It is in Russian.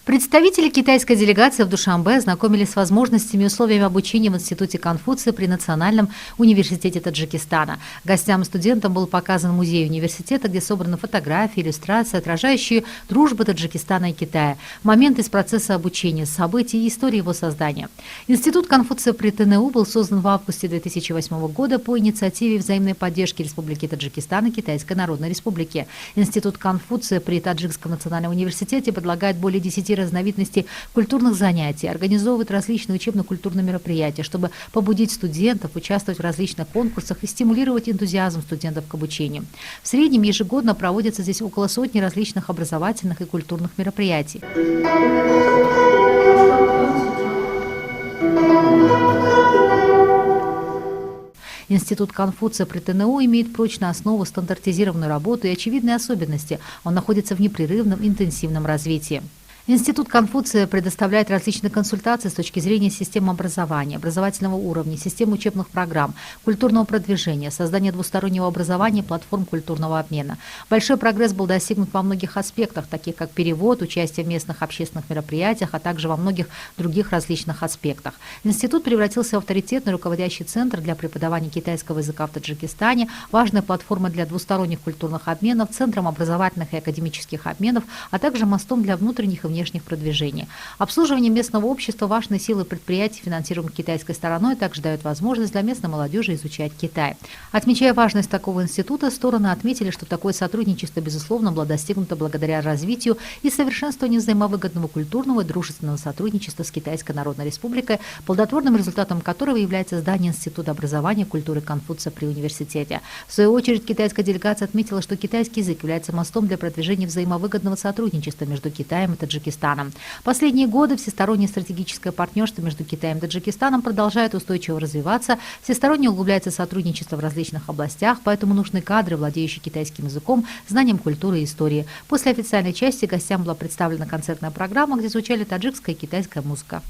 Представители китайской делегации в Душанбе ознакомились с возможностями и условиями обучения в Институте Конфуция при Национальном университете Таджикистана. Гостям и студентам был показан музей университета, где собраны фотографии, иллюстрации, отражающие дружбу Таджикистана и Китая, моменты из процесса обучения, события и истории его создания. Институт Конфуция при ТНУ был создан в августе 2008 года по инициативе взаимной поддержки Республики Таджикистан и Китайской Народной Республики. Институт Конфуция при Таджикском национальном университете предлагает более 10 разновидностей культурных занятий, организовывает различные учебно-культурные мероприятия, чтобы побудить студентов участвовать в различных конкурсах и стимулировать энтузиазм студентов к обучению. В среднем ежегодно проводятся здесь около сотни различных образовательных и культурных мероприятий. Институт Конфуция при ТНУ имеет прочную основу, стандартизированную работу и очевидные особенности. Он находится в непрерывном интенсивном развитии. Институт Конфуция предоставляет различные консультации с точки зрения системы образования, образовательного уровня, системы учебных программ, культурного продвижения, создания двустороннего образования, платформ культурного обмена. Большой прогресс был достигнут во многих аспектах, таких как перевод, участие в местных общественных мероприятиях, а также во многих других различных аспектах. Институт превратился в авторитетный руководящий центр для преподавания китайского языка в Таджикистане, важная платформа для двусторонних культурных обменов, центром образовательных и академических обменов, а также мостом для внутренних и внешних продвижений. Обслуживание местного общества, важной силы предприятий, финансируемых китайской стороной, также дает возможность для местной молодежи изучать Китай. Отмечая важность такого института, стороны отметили, что такое сотрудничество, безусловно, было достигнуто благодаря развитию и совершенствованию взаимовыгодного культурного и дружественного сотрудничества с Китайской Народной Республикой, плодотворным результатом которого является создание Института образования и культуры Конфуция при университете. В свою очередь, китайская делегация отметила, что китайский язык является мостом для продвижения взаимовыгодного сотрудничества между Китаем и Таджикистаном. Последние годы всестороннее стратегическое партнерство между Китаем и Таджикистаном продолжает устойчиво развиваться, всесторонне углубляется сотрудничество в различных областях, поэтому нужны кадры, владеющие китайским языком, знанием культуры и истории. После официальной части гостям была представлена концертная программа, где звучали таджикская и китайская музыка.